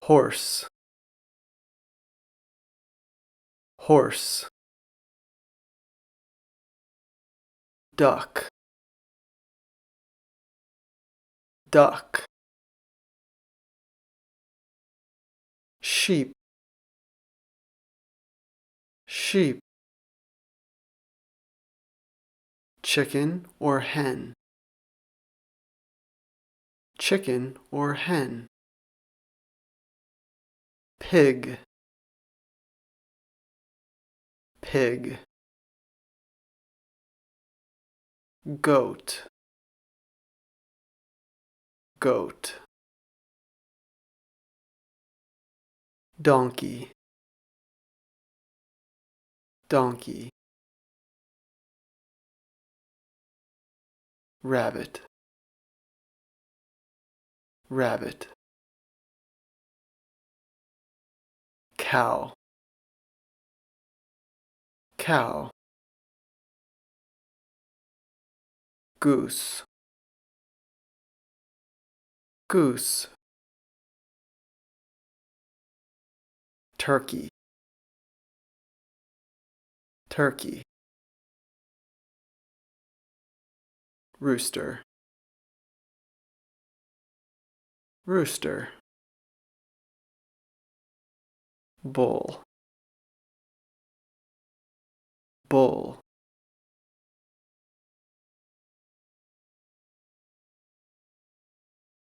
horse, horse, duck, duck, sheep, sheep, chicken or hen, chicken or hen, pig, pig, goat, goat, donkey, donkey, rabbit, rabbit, cow, cow, goose, goose, turkey, turkey, rooster, rooster, bull, bull,